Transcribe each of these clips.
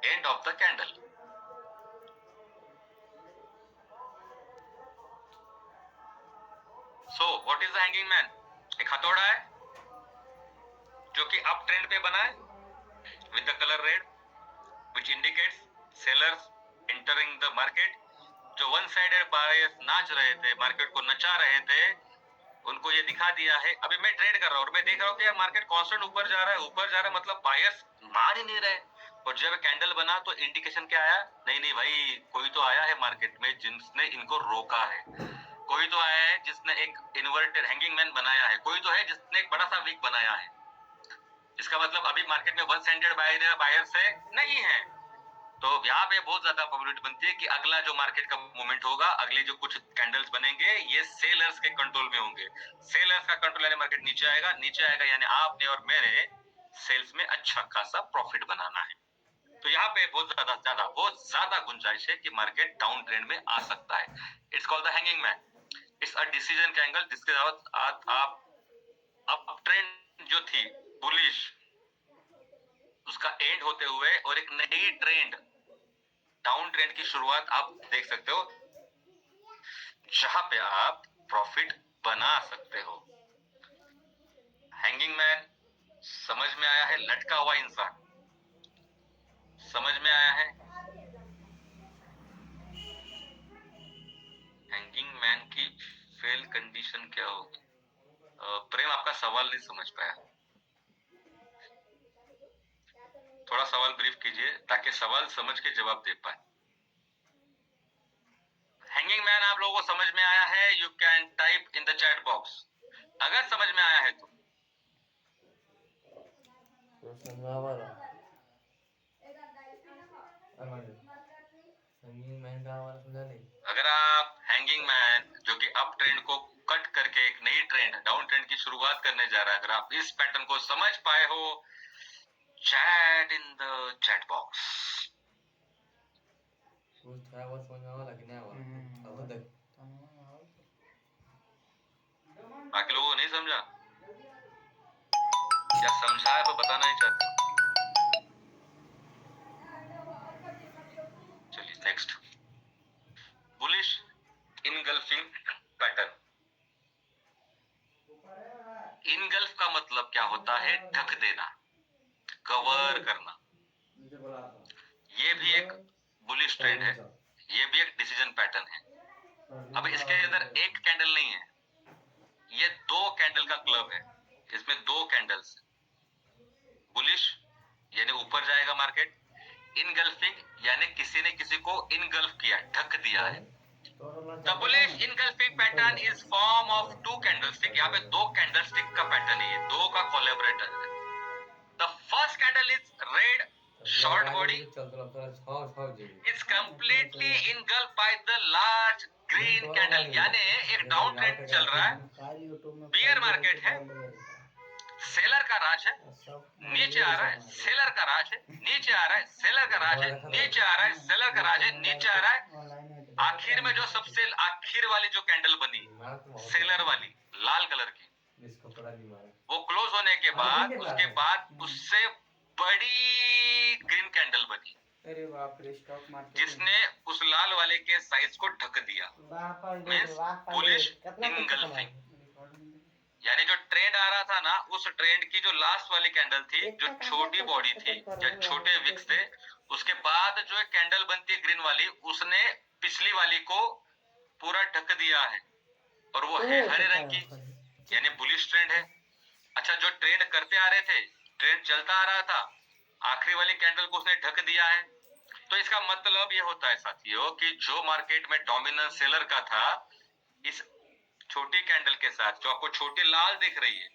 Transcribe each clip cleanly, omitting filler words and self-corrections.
end of the candle. So what is the hanging man? एक हथौड़ा है जो कि अप ट्रेंड पे बना है with the color red which indicates sellers entering the market. जो वन साइडेड बायर्स नाच रहे थे, मार्केट को नचा रहे थे, उनको ये दिखा दिया है। अभी मैं ट्रेड कर रहा हूँ और मैं देख रहा हूँ कि मार्केट कांस्टेंट ऊपर जा रहा है, ऊपर जा रहा है, मतलब बायर्स मान ही नहीं रहे। और जब कैंडल बना तो इंडिकेशन क्या आया? नहीं नहीं भाई, कोई तो आया है मार्केट में जिसने इनको रोका है, कोई तो आया है जिसने एक इन्वर्टेड हैंगिंग मैन बनाया है, कोई तो है जिसने एक बड़ा सा वीक बनाया है। इसका मतलब अभी मार्केट में वन साइडेड बायर्स है नहीं है। तो यहाँ पे बहुत ज्यादा प्रोबेबिलिटी बनती है कि अगला जो मार्केट का मूवमेंट होगा, अगले जो कुछ कैंडल्स बनेंगे, ये सेलर्स के कंट्रोल में होंगे। सेलर्स का कंट्रोल यानी मार्केट नीचे आएगा, नीचे आएगा यानी आपने और मेरे सेल्स में अच्छा खासा प्रॉफिट बनाना है। तो यहाँ पे बहुत ज्यादा गुंजाइश है कि मार्केट डाउन ट्रेंड में आ सकता है। It's called the hanging man. It's a decision angle जिसके साथ आप अप ट्रेंड जो थी बुलिश, उसका एंड होते हुए और एक नई ट्रेंड डाउन ट्रेंड की शुरुआत आप देख सकते हो, जहां पे आप प्रॉफिट बना सकते हो। हैंगिंग मैन समझ में आया है? लटका हुआ इंसान समझ में आया है? हैंगिंग मैन की फेल कंडीशन क्या होगी? प्रेम, आपका सवाल नहीं समझ पाया, थोड़ा सवाल ब्रीफ कीजिए ताकि सवाल समझ के जवाब दे पाए। हैंगिंग मैन आप लोगों को समझ में आया है? You can type in the chat box अगर समझ में आया है तो। अगर आप हैंगिंग मैन जो कि अप ट्रेंड को कट करके एक नई ट्रेंड डाउन ट्रेंड की शुरुआत करने जा रहा है, अगर आप इस पैटर्न को समझ पाए हो, chat in the chat box. बाकी लोगों को नहीं समझा या समझा है तो बताना ही चाहता। चलिए next, bullish engulfing pattern. Engulf का मतलब क्या होता है? ढक देना, कवर करना। ये भी एक बुलिश ट्रेंड है, ये भी एक डिसीजन पैटर्न है। अब इसके अंदर एक कैंडल नहीं है, ये दो कैंडल का क्लब है, इसमें दो कैंडल्स। बुलिश यानी ऊपर जाएगा मार्केट, इनगल्फिंग यानी किसी ने किसी को इनगल्फ किया, ढक दिया है। The bullish engulfing pattern is form of two candlestick। यहाँ पे दो कैंडलस्टिक का पैटर्न है, ये दो का कोलैबोरेटर है। The first candle is red short body, it's completely engulfed by the large green candle। यानी एक डाउन ट्रेंड चल रहा है, बियर मार्केट है, सेलर का राज है, नीचे आ रहा है, सेलर का राज है, नीचे आ रहा है, सेलर का राज है, नीचे आ रहा है, सेलर का राज है, नीचे आ रहा है। आखिर में जो सबसे आखिर वाली जो कैंडल बनी, सेलर वाली लाल कलर की, वो क्लोज होने के बाद उसके बाद उससे बड़ी ग्रीन कैंडल बनी, अरे बाप रे, स्टॉक मार्केट जिसने उस लाल वाले के साइज को ढक दिया। Means bullish engulfing. यानी जो ट्रेंड आ रहा था ना, उस ट्रेंड की जो लास्ट वाली कैंडल थी, जो छोटी बॉडी थी या छोटे विक्स थे, उसके बाद जो एक कैंडल बनती है ग्रीन वाली, उसने पिछली वाली को पूरा ढक दिया है और वो है हरे रंग की, यानी बुलिश ट्रेंड है। अच्छा, जो ट्रेंड करते आ रहे थे, ट्रेंड चलता आ रहा था, आखिरी वाली कैंडल को उसने ढक दिया है। तो इसका मतलब ये होता है साथियों कि जो मार्केट में डोमिनेंस सेलर का था, इस छोटी कैंडल के साथ जो आपको छोटी लाल दिख रही है,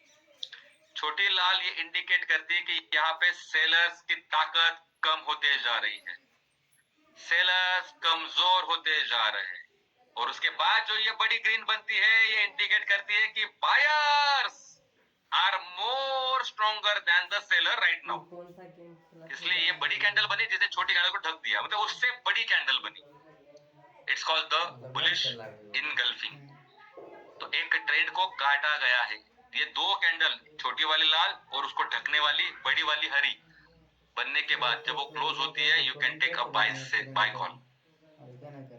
छोटी लाल ये इंडिकेट करती है कि यहाँ पे सेलर्स की ताकत कम होते जा रही है, सेलर्स कमजोर होते जा रहे हैं। और उसके बाद जो ये बड़ी ग्रीन बनती है, ये इंडिकेट करती है कि buyers are more stronger than the seller right now. इसलिए ये बड़ी कैंडल बनी जिसे छोटी कैंडल को ढक दिया, मतलब उससे बड़ी कैंडल बनी। It's called the bullish engulfing. तो एक ट्रेंड को काटा गया है, ये दो कैंडल, छोटी वाली लाल और उसको ढकने वाली बड़ी वाली हरी, बनने के बाद जब वो क्लोज होती है, you can take a buy call,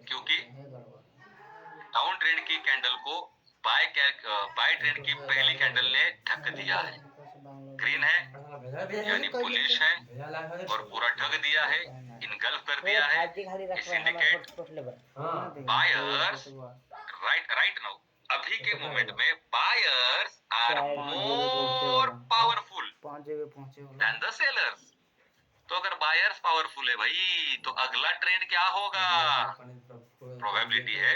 क्योंकि डाउन ट्रेंड की कैंडल को बाय ट्रेंड की पहली कैंडल ने ढक दिया है, ग्रीन है यानी बुलिश है और पूरा ढक दिया है, इनगल्फ कर दिया है। इस इंडिकेट बायर्स राइट नाउ, अभी के मोमेंट में buyers are more powerful than the sellers. तो अगर बायर्स पावरफुल है भाई, तो अगला ट्रेंड क्या होगा? प्रोबेबिलिटी है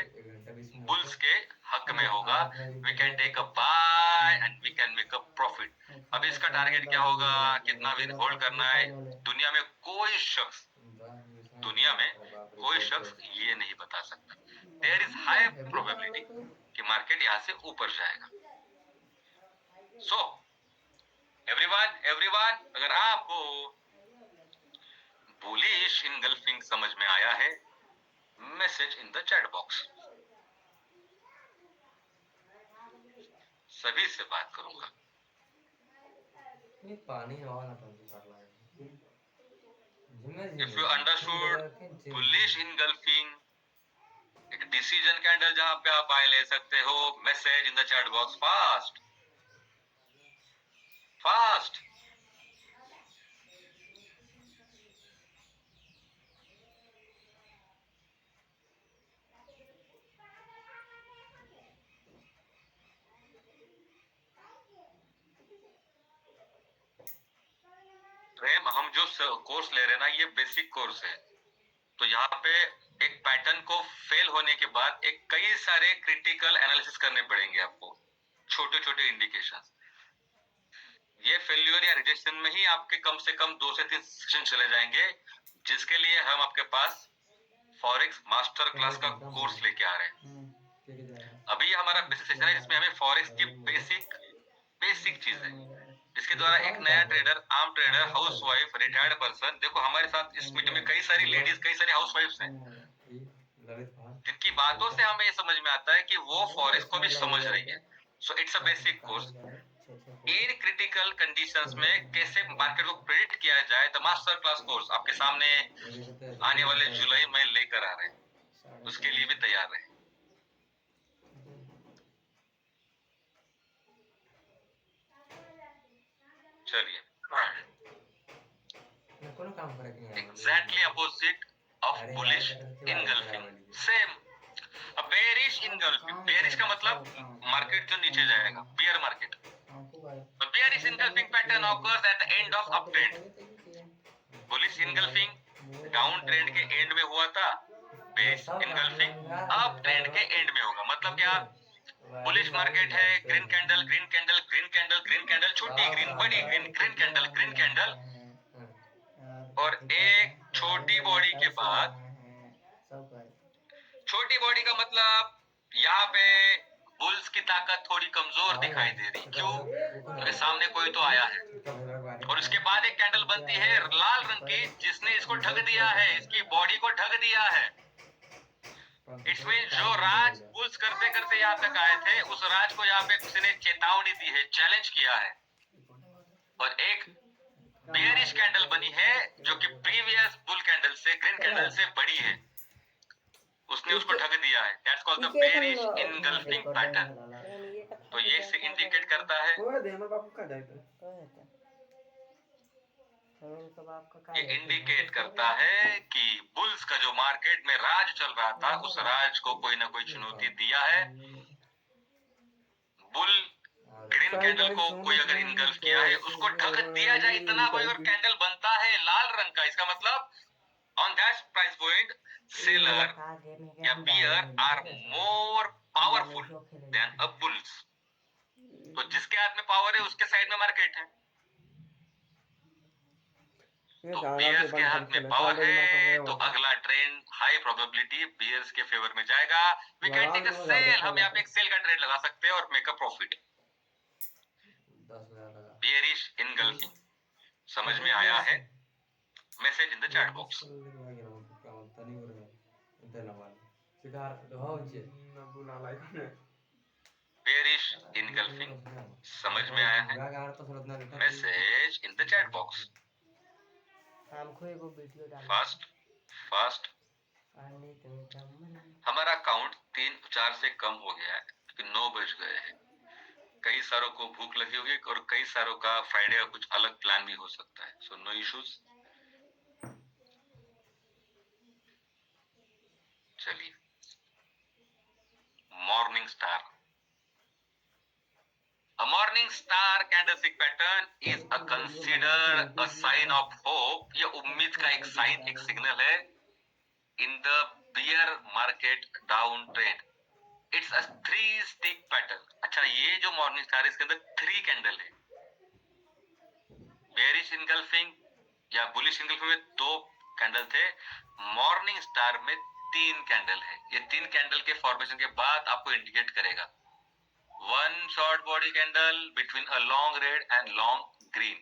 बुल्स के हक में होगा। We can take a buy and we can make a profit. अब इसका टारगेट क्या होगा, कितना विन होल्ड करना है? दुनिया में कोई शख्स ये नहीं बता सकता। देयर इज हाई प्रोबेबिलिटी कि मार्केट यहाँ से ऊपर जाएगा। सो एवरीवन, अगर आपको बुलिश इनगल्फिंग समझ में आया है, message in the chat box. सभी से बात करूंगा। ये पानी हवा ना तो कर लाए if you understood bullish engulfing, एक डिसीजन कैंडल जहां पे आप बाय ले सकते हो, message in the chat box fast. Prem, हम जो कोर्स ले रहे हैं ना, ये बेसिक कोर्स है। तो यहाँ पे एक पैटर्न को फेल होने के बाद एक कई सारे क्रिटिकल एनालिसिस करने पड़ेंगे आपको, छोटे छोटे इंडिकेशंस। ये फेल्यूर या रिजेक्शन में ही आपके कम से कम 2 से 3 सेशन चले जाएंगे, जिसके लिए हम आपके पास फॉरेक्स मास्टर क्लास का कोर्स लेके आ रहे हैं। अभी हमारा बेसिक सेशन है, जिसमें हमें फॉरेक्स की बेसिक चीजें, जिसके द्वारा एक नया ट्रेडर, आम ट्रेडर, हाउसवाइफ, रिटायर्ड पर्सन, देखो हमारे साथ इस मीटिंग में कई सारी लेडीज, कई सारी हाउसवाइफ्स हैं, जिनकी बातों से हमें ये समझ में आता है कि वो फॉरेक्स को भी समझ रही है। So it's a basic course. In critical conditions में कैसे मार्केट को प्रेडिक्ट किया जाए, द मास्टर क्लास कोर्स आपके सामने आने वाले जुलाई में लेकर आ रहे हैं, उसके लिए भी तैयार रहे। चलिए, exactly opposite of bullish engulfing, same bearish engulfing. Bearish का मतलब मार्केट जो नीचे जाएगा, beer market. Bearish engulfing pattern occurs at the end of up trend. Bullish engulfing down trend के एंड में हुआ था, बेयरिश इनगल्फिंग अप ट्रेंड के एंड में होगा। मतलब क्या, बुलिश मार्केट है, green candle, green candle, green candle, green candle, छोटी ग्रीन, बड़ी green, green candle, green candle, और एक छोटी बॉडी के बाद, छोटी बॉडी का मतलब यहाँ पे बुल्स की ताकत थोड़ी कमजोर दिखाई दे रही। क्यों? क्योंकि सामने कोई तो आया है, और उसके बाद एक कैंडल बनती है लाल रंग की, जिसने इसको ढक दिया है, इसकी बॉडी को ढक दिया है। इट्स मीन जो राज बुल्स करते करते यहाँ तक आए थे, उस राज को यहाँ पे किसी ने चेतावनी दी है, चैलेंज किया है, और एक बेयरिश कैंडल बनी है जो कि प्रीवियस बुल कैंडल से, ग्रीन कैंडल से बड़ी है, उसने उसको ढक दिया है। That's called the bearish engulfing pattern. तो ये से इंडिकेट करता है, ये इंडिकेट करता है कि बुल्स का जो मार्केट में राज चल रहा था, उस राज को कोई ना कोई चुनौती दिया है। बुल ग्रीन कैंडल को कोई अगर इनगल्फ किया है, उसको ढक दिया जाए, इतना कोई अगर कैंडल बनता है लाल रंग का, इसका मतलब on that price point seller या bear are more powerful than a bulls. तो जिसके हाथ में पावर है, उसके साइड में मार्केट है। तो बियर्स के हाथ में पावर है, तो अगला ट्रेंड हाई प्रोबेबिलिटी बियर्स के फेवर में जाएगा। We can take a sell, हम यहाँ पे एक सेल का ट्रेड लगा सकते हैं और make a profit. Bearish engulfing समझ में आया है? Message in the chat box. Bearish engulfing समझ में आया है? Message in the chat box. हमको एगो वीडियो डाल फास्ट फास्ट। आने तुम कम हमारा काउंट 3-4 से कम हो गया है क्योंकि 9 बज गए हैं। कई सारों को भूख लगी होगी और कई सारों का फ्राइडे का कुछ अलग प्लान भी हो सकता है। So no issues. चलिए, morning star. A morning star candlestick pattern is a considered a sign of hope. ये उम्मीद का एक साइन, एक सिग्नल है in the bear market downtrend. It's a 3 stick pattern. अच्छा, ये जो मॉर्निंग स्टार है इसके अंदर 3 कैंडल है। बेरिश इनगल्फिंग या बुलिश इनगल्फिंग में 2 कैंडल थे, मॉर्निंग स्टार में 3 कैंडल है। ये 3 कैंडल के फॉर्मेशन के बाद आपको इंडिकेट करेगा one short body candle between a long red and long green.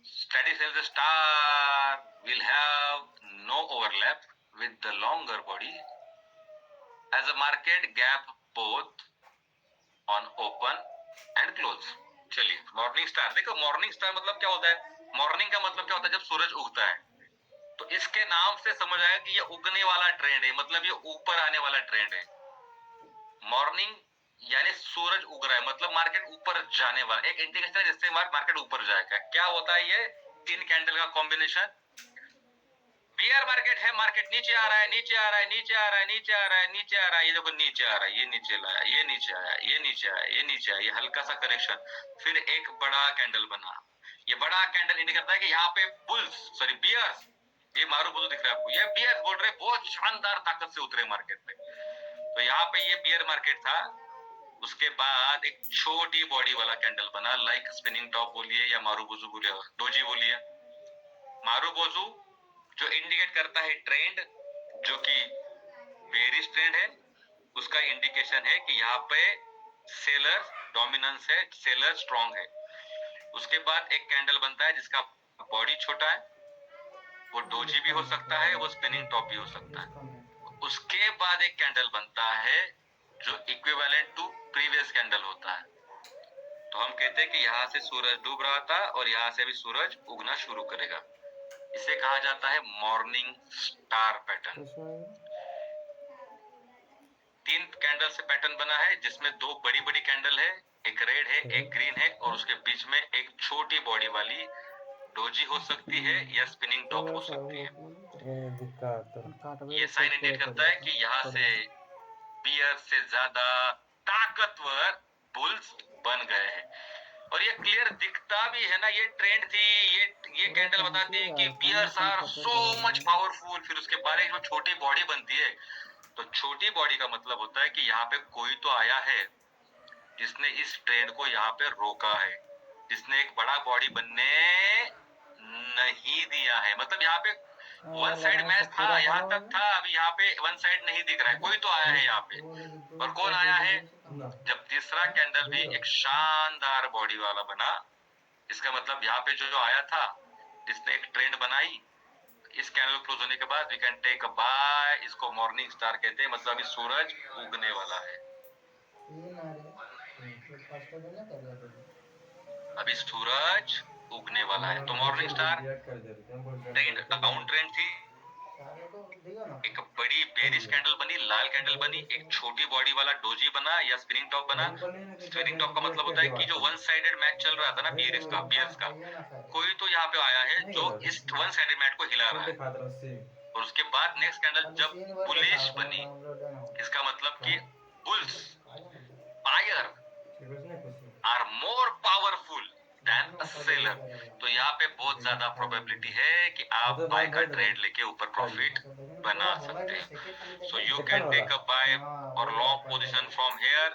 Study says the star will have no overlap with the longer body as a market gap both on open and close. चलिए, morning star देखो। Morning star मतलब क्या होता है? Morning का मतलब क्या होता है? जब सूरज उगता है। तो इसके नाम से समझ आया कि ये उगने वाला ट्रेंड है, मतलब ये ऊपर आने वाला ट्रेंड है। मॉर्निंग यानी सूरज उग रहा है, मतलब मार्केट ऊपर जाने वाला, एक इंडिकेशन है जिससे मार्केट ऊपर जाएगा। क्या होता है ये 3 कैंडल का कॉम्बिनेशन? बियर मार्केट है, मार्केट नीचे आ रहा है, नीचे आ रहा है, नीचे आ रहा है, नीचे आ रहा है, नीचे आ रहा है। ये देखो नीचे आ रहा है, ये नीचे लाया, ये नीचे आया, ये नीचे आया, ये नीचे आया, ये हल्का सा करेक्शन, फिर एक बड़ा कैंडल बना। ये बड़ा कैंडल इंडिकेट करता है कि यहाँ पे बुल्स सॉरी बियर्स, ये मारूबुजू दिख रहा है आपको, ये बियर्स बोल रहे बहुत शानदार ताकत से उतरे मार्केट में। तो यहाँ पे ये बियर मार्केट था। उसके बाद एक छोटी बॉडी वाला कैंडल बना, लाइक स्पिनिंग टॉप बोलिए या मारूबुजू बोलिए, डोजी बोलिए। मारूबुजू जो इंडिकेट करता है ट्रेंड, जो कि बेरिश ट्रेंड है, उसका इंडिकेशन है कि यहाँ पे सेलर डोमिनेंस है, सेलर स्ट्रॉन्ग है। उसके बाद एक कैंडल बनता है जिसका बॉडी छोटा है, वो डोजी भी हो सकता है, वो स्पिनिंग टॉप भी हो सकता है। उसके बाद एक कैंडल बनता है जो इक्विवेलेंट टू प्रीवियस कैंडल होता है। तो हम कहते हैं कि यहाँ से सूरज डूब रहा था और यहाँ से भी सूरज उगना शुरू करेगा। इसे कहा जाता है मॉर्निंग स्टार पैटर्न। 3 कैंडल से पैटर्न बना है जिसमें 2 बड़ी बड़ी कैंडल है, एक रेड है, एक ग्रीन है, और उसके बीच में एक छोटी बॉडी वाली डोजी हो सकती है या स्पिनिंग टॉप हो सकती है। ये साइन इंडिकेट करता है कि यहाँ से बियर से ज्यादा ताकतवर बुल्स बन गए हैं। और ये क्लियर दिखता भी है ना, ये ट्रेंड थी, ये कैंडल बताती है कि bears are so much powerful. फिर उसके बाद एक जो छोटी बॉडी बनती है, तो छोटी बॉडी का मतलब होता है कि यहाँ पे कोई तो आया है जिसने इस ट्रेंड को यहाँ पे रोका है, जिसने एक बड़ा बॉडी बनने नहीं दिया है। मतलब यहाँ पे वन साइड मैच था, यहाँ तक था, अभी यहाँ पे वन साइड नहीं दिख रहा है, कोई तो आया है यहाँ पे। और कौन आया है? जब तीसरा कैंडल भी एक शानदार बॉडी वाला बना, इसका मतलब यहाँ पे जो आया था, जिसने एक ट्रेंड बनाई, इस कैंडल क्लोज होने के बाद we can take a buy. इसको मॉर्निंग स्टार कहते हैं, मतलब अभी सूरज उगने वाला है। अभी सूरज उगने वाला है। तो morning star trend down trend थी, एक बड़ी बेरिश कैंडल बनी, लाल कैंडल बनी, एक छोटी बॉडी वाला डोजी बना या स्पिनिंग टॉप बना। स्पिनिंग टॉप का मतलब होता है कि जो वन साइडेड मैच चल रहा था ना बियर्स का, कोई तो यहाँ पे आया है जो इस वन साइडेड मैच को हिला रहा है। और उसके बाद नेक्स्ट कैंडल जब बुलिश बनी, इसका मतलब कि bulls buyer are more powerful than a seller. तो यहाँ पे बहुत ज्यादा प्रोबेबिलिटी है कि आप बाय का ट्रेड लेके ऊपर प्रॉफिट बना सकते हैं। So you can take a buy और लॉन्ग पोजीशन फ्रॉम हियर,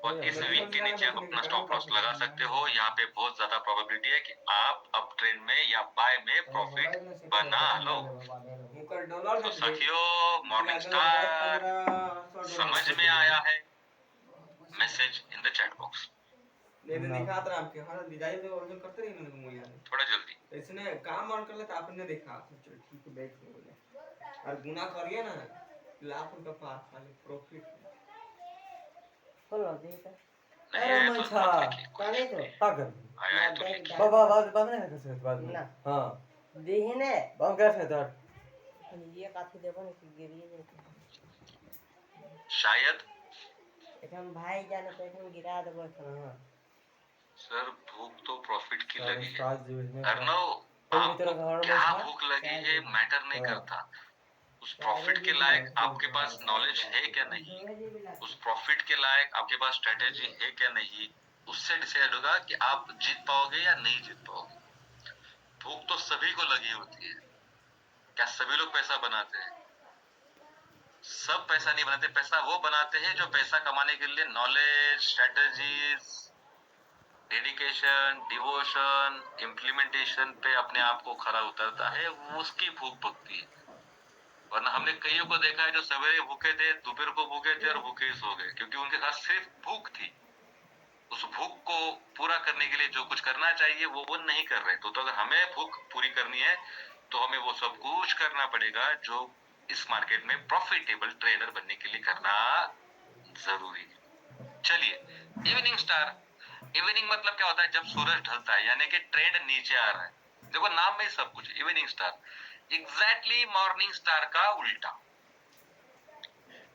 और इस वीक के नीचे आप अपना स्टॉप लॉस लगा सकते हो। यहाँ पे बहुत ज्यादा प्रोबेबिलिटी है कि आप अप ट्रेंड में या बाय में प्रॉफिट बना लो। तो साथियों, मॉर्निंग स्टार समझ में आया है? Message in the chat box. दिखा था आपके हमारा डिजाइन तो ऑर्डर करते रही मैंने घुमाया थोड़ा जल्दी। इसने काम ऑन कर लेता आपने देखा चलो ठीक है बैठ गए और गुना करिए ना लाख रुपए पास वाले प्रॉफिट खोलो देखा नहीं अरे है मैं तो छा मत लिखिए, कोई पानी इशू तो नहीं। का कर आया है तो लिखिए। बाबा बाद में कैसे बाद में ना हां देहने बाम कैसे था ये काफी देबो ना कि गिरिए जेते शायद एखन भाई जाने तो एखन गिरा देबो एखन हां सर भूख तो प्रॉफिट की सारे लगी है। स्टार्स जो है अर्नव, कोई भी आपको तरह का और मैं क्या छा भूख लगी है मैटर नहीं हाँ। करता, उस प्रॉफिट के लायक आपके पास नॉलेज है क्या नहीं, उस प्रॉफिट के लायक आपके पास स्ट्रेटेजी है क्या नहीं, उससे डिसाइड होगा कि आप जीत पाओगे या नहीं जीत पाओगे। भूख तो सभी को लगी होती है। क्या सभी लोग पैसा बनाते हैं? सब पैसा नहीं बनाते। पैसा वो बनाते हैं जो पैसा कमाने के लिए knowledge, strategies, dedication, devotion, implementation पे अपने आप को खरा उतरता है, वो उसकी भूख भगती है। वरना हमने कईयों को देखा है जो सवेरे भूखे थे, दोपहर को भूखे थे और भूखे ही सो गए, क्योंकि उनके साथ सिर्फ भूख थी। उस भूख को पूरा करने के लिए जो कुछ करना चाहिए वो नहीं कर रहे। तो अगर हमें भूख पूरी करनी है तो हमें वो सब कुछ करना पड़ेगा जो इस मार्केट में प्रॉफिटेबल ट्रेडर बनने के लिए करना जरूरी है। चलिए, इवनिंग स्टार। इवनिंग मतलब क्या होता है? जब सूरज ढलता है, यानी कि ट्रेंड नीचे आ रहा है। देखो नाम में ही सब कुछ, evening star exactly morning star का उल्टा।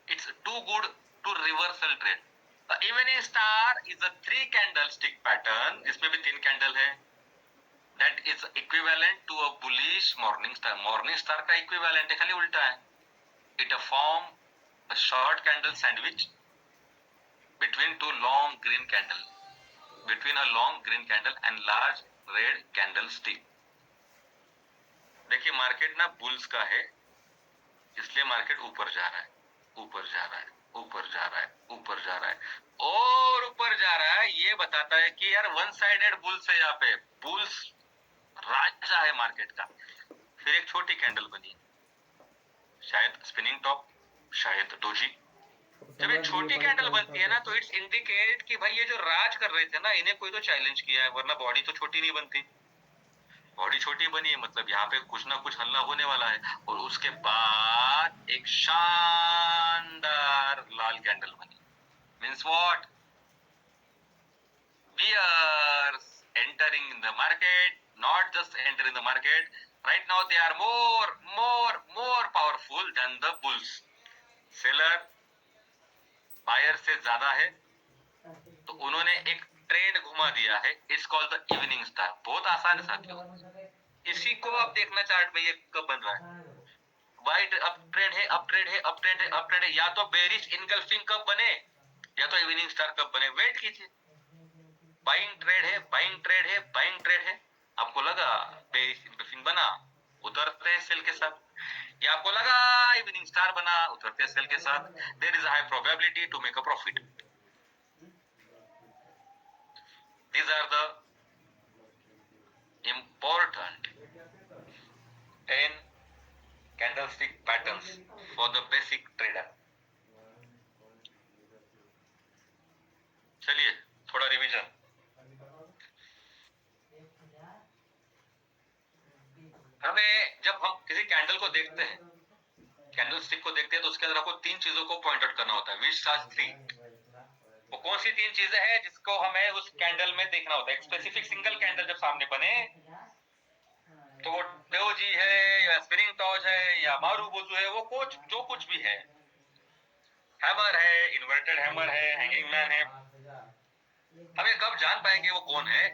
It's too good to reversal trade. Evening star is a 3 candlestick pattern, जिसमें भी 3 कैंडल है, that is equivalent to a bullish morning star. Morning star का इक्विवेलेंट है, खाली उल्टा है। It form a short candle sandwich between two long green candle, between a long green candle and large red candlestick. देखिए market ना bulls का है, इसलिए मार्केट ऊपर जा रहा है, ऊपर जा रहा है, ऊपर जा रहा है, ऊपर जा रहा है और ऊपर जा रहा है। ये बताता है कि यार वन साइडेड बुल्स है, यहाँ पे बुल्स राजा है मार्केट का। फिर एक छोटी कैंडल बनी, शायद स्पिनिंग टॉप, शायद डोजी। जब ये छोटी कैंडल बनती है ना तो इट्स इंडिकेट कि भाई ये जो राज कर रहे थे ना, इन्हें कोई तो चैलेंज किया है, वरना बॉडी तो छोटी नहीं बनती। बॉडी छोटी बनी है मतलब यहाँ पे कुछ ना कुछ हल्ला होने वाला है। और उसके बाद एक शानदार लाल कैंडल बनी। Means what? Bears entering in the market, not just enter in the market. Right now they are more powerful than the bulls. Seller buyer से ज्यादा है, तो उन्होंने एक ट्रेंड घुमा दिया है। It's called the evening star. बहुत आसान है साथियों, इसी को आप देखना चार्ट में ये कब बन रहा है। वाइट अप ट्रेंड है, अप ट्रेंड है, अप ट्रेंड है, अप ट्रेंड है। या तो बेरिश इनगल्फिंग कब बने या तो इवनिंग स्टार कब बने। वेट कीजिए, बाइंग ट्रेड है, बाइंग ट्रेड है, बाइंग ट्रेड है। आपको लगा बेरिश इनगल्फिंग बना, उतरते हैं सेल के साथ, या आपको लगा इवनिंग स्टार बना, उतरते हैं सेल के साथ। There is a high probability to make a profit. These are the important 10 candlestick patterns for the basic trader. चलिए थोड़ा रिवीजन। हमें जब हम किसी कैंडल को देखते हैं, कैंडलस्टिक को देखते हैं, तो उसके अंदर आपको 3 चीजों को पॉइंट आउट करना होता है। Which are 3? वो कौन सी 3 चीजें हैं जिसको हमें उस कैंडल में देखना होता है? एक स्पेसिफिक सिंगल कैंडल जब सामने बने तो वो डोजी है या स्पिनिंग टॉर्च है या मारूबोजू है, वो कुछ जो कुछ भी है, हैमर है, इन्वर्टेड हैमर है, हैंगिंग मैन है। हमें कब जान पाएंगे वो कौन है?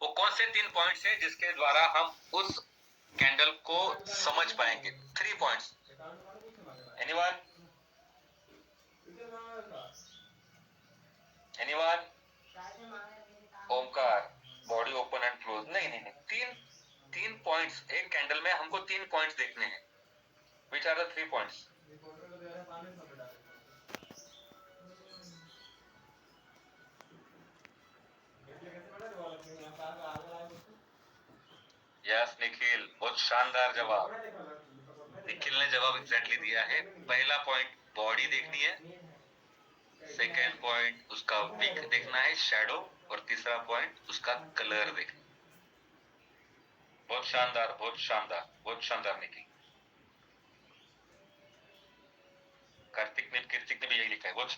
वो कौन से 3 पॉइंट्स हैं जिसके द्वारा हम उस कैंडल को समझ पाएंगे? 3 points. Anyone? Anyone? Omkar, body open and close? नहीं नहीं नहीं, 3 पॉइंट्स। एक कैंडल में हमको 3 पॉइंट्स देखने हैं। Which are the 3 points? Yes Nikhil, बहुत शानदार जवाब। निखिल ने जवाब एग्जैक्टली दिया है। पहला पॉइंट बॉडी देखनी है, सेकेंड पॉइंट उसका विक देखना है, शैडो, और तीसरा पॉइंट उसका कलर देखना। बहुत शानदार, बहुत शानदार, बहुत शानदार निखिल। कार्तिक ने भी यही लिखा है। बहुत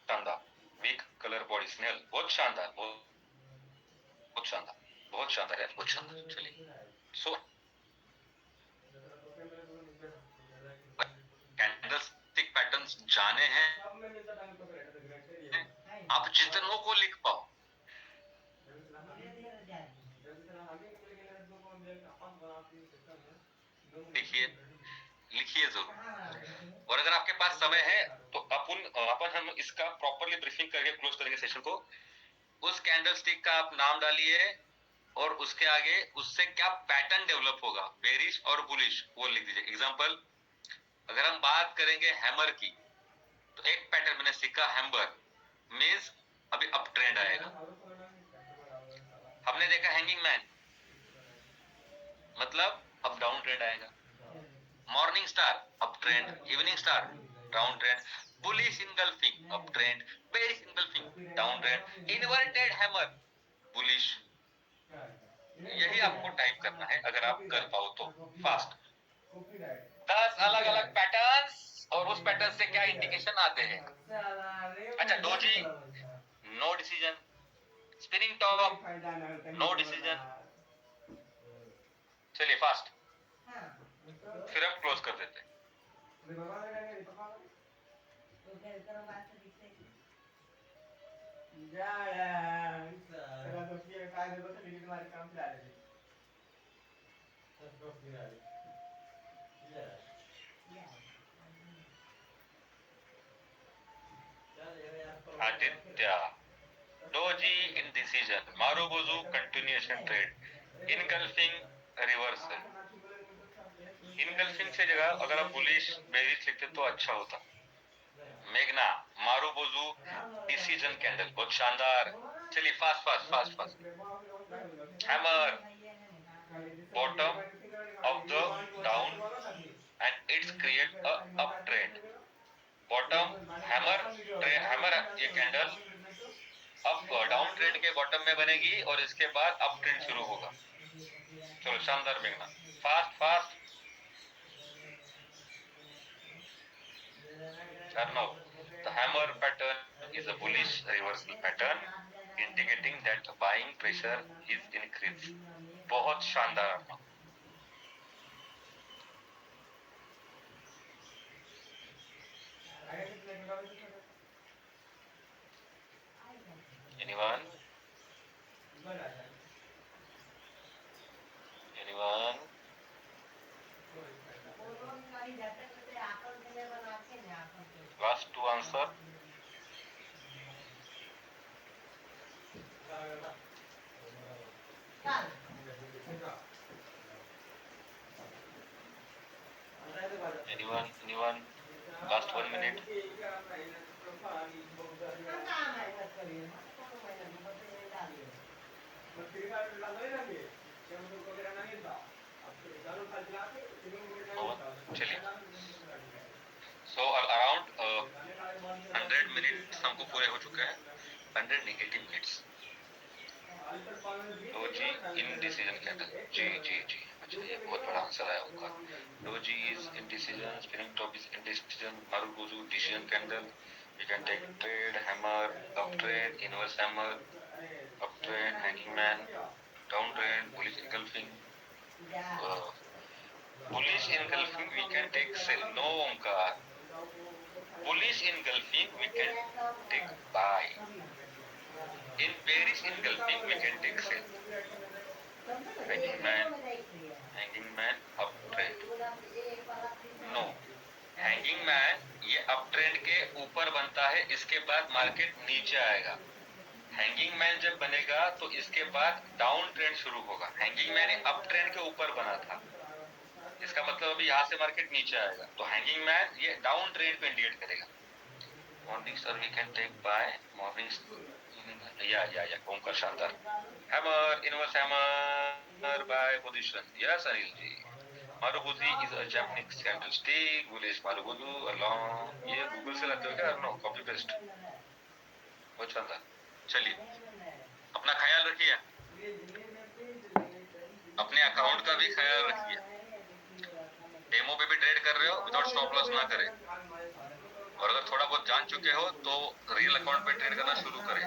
शानदार, वीक कलर बॉडी स्नेल, बहुत शानदार, बहुत शानदार, बहुत शानदार है, बहुत शानदार। चलिए, सो कैंडलस्टिक पैटर्न्स जाने हैं, आप जितनों को लिख पाओ, लिखिए, लिखिए जरूर। और अगर आपके पास समय है तो अपन हम इसका प्रॉपरली ब्रीफिंग करके क्लोज करेंगे सेशन को। उस कैंडलस्टिक का आप नाम डालिए और उसके आगे उससे क्या पैटर्न डेवलप होगा, बेरिश और बुलिश, वो लिख दीजिए। एग्जांपल, अगर हम बात करेंगे हैमर की, तो एक पैटर्न मैंने सीखा, हैमर मींस अभी अप ट्रेंड आएगा। हमने देखा हैंगिंग मैन, मतलब अब डाउन ट्रेंड आएगा। Morning star up trend, evening star down trend, bullish engulfing up trend, bearish engulfing down trend, inverted hammer bullish. यही आपको टाइप करना है अगर आप कर पाओ तो फास्ट। 10 अलग अलग पैटर्न्स, और उस पैटर्न से क्या इंडिकेशन आते हैं। अच्छा, doji no decision, spinning top no decision. चलिए फास्ट, फिर हम क्लोज कर देते हैं। Aditya, doji indecision, marubozu continuation trade, engulfing reversal. Engulfing से जगह अगर आप बुलिश बेरिश लिखते तो अच्छा होता। मेघना, मारुबुजु डिसीजन कैंडल, बहुत शानदार। चलिए fast fast fast fast. Hammer, bottom of the down and it's create a uptrend. Bottom hammer ये कैंडल अब डाउन ट्रेंड के बॉटम में बनेगी और इसके बाद अप ट्रेंड शुरू होगा। चलो शानदार मेघना, fast fast. Arnav, the hammer pattern is a bullish reversal pattern indicating that buying pressure is increased. बहुत शानदार Arnav. Anyone? Anyone? Last to answer. Anyone? Last 1 minute. चलिए, सो अराउंड 100 मिनट्स हमको पूरे हो चुके हैं। 180 मिनट्स। डोजी इनडिसीजन कैंडल, जी जी जी, अच्छा ये बहुत बड़ा आंसर आया होगा। Doji is indecision, spinning top is indecision, marubozu decision candle, you can take trade, hammer, up trade, inverse hammer, up trade, hanging man, down trade, bullish engulfing. Bullish engulfing we can take sell, no Omkar. Bullish engulfing we can take buy. In bearish engulfing we can take sell. Hanging man, up trade. No. Hanging man ये up trend के ऊपर बनता है, इसके बाद market नीचे आएगा। Hanging man जब बनेगा तो इसके बाद डाउन ट्रेंड शुरू होगा। हैंगिंग मैन अप ट्रेंड के ऊपर बना था, इसका मतलब अभी यहाँ से मार्केट नीचे आएगा, तो हैंगिंग मैन ये डाउन ट्रेंड को इंडिकेट करेगा। Morning sir we can take buy, morning या ओमकार शानदार। Hammer, inverse hammer buy position, yes Anil ji. Marubozu is a Japanese candlestick, bullish marubozu along, ये गूगल से लाते हो क्या? No, copy paste. बहुत शानदार। चलिए, अपना ख्याल रखिए, अपने अकाउंट का भी ख्याल रखिए। डेमो पे भी ट्रेड कर रहे हो, विदाउट स्टॉप लॉस ना करें। और अगर थोड़ा बहुत जान चुके हो तो रियल अकाउंट पे ट्रेड करना शुरू करें।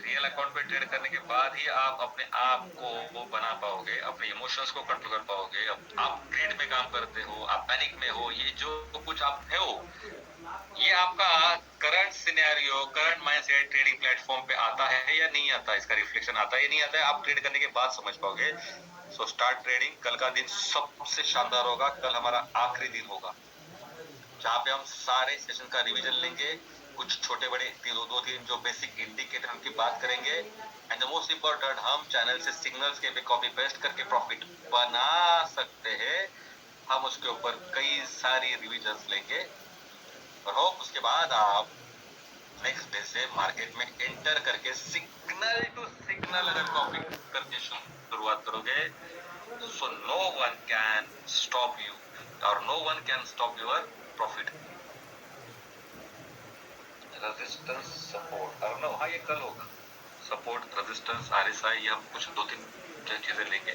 रियल अकाउंट पे ट्रेड करने के बाद ही आप अपने आप को वो बना पाओगे, अपने इमोशंस को कंट्रोल कर पाओगे। अब आप ट्रेड में काम करते हो, आप पैनिक में हो, ये जो कुछ आप हो, ये आपका current scenario, current mindset trading platform पे आता है या नहीं आता है, इसका रिफ्लेक्शन आता है या नहीं आता है, आप ट्रेड करने के बाद समझ पाओगे। So start trading. कल का दिन सबसे शानदार होगा। कल हमारा आखिरी दिन होगा जहाँ पे हम सारे सेशन का रिवीजन लेंगे, कुछ छोटे बड़े दो तीन जो बेसिक इंडिकेटर उनकी बात करेंगे, एंड द मोस्ट इम्पोर्टेंट, हम चैनल से सिग्नल्स के पे कॉपी पेस्ट करके प्रॉफिट बना सकते हैं। हम उसके ऊपर कई सारी रिवीजन लेंगे और होप उसके बाद आप नेक्स्ट डे से मार्केट में एंटर करके सिग्नल टू सिग्नल अगर कॉपी करके शुरुआत करोगे, so no one can stop you और no one can stop your profit. Resistance, support, Arnav, हाँ ये कल होगा। सपोर्ट, रेजिस्टेंस, आरएसआई, ये हम कुछ 2-3 चीजें लेंगे।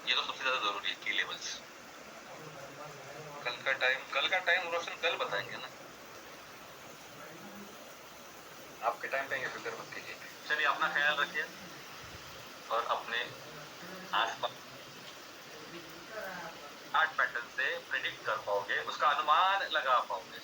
ये तो सबसे ज्यादा जरूरी है, की लेवल्स। कल का टाइम रोशन कल बताएंगे ना, आपके टाइम पे फिक्र मत कीजिए। चलिए अपना ख्याल रखिए और अपने आसपास चार्ट पैटर्न से प्रिडिक्ट कर पाओगे, उसका अनुमान लगा पाओगे।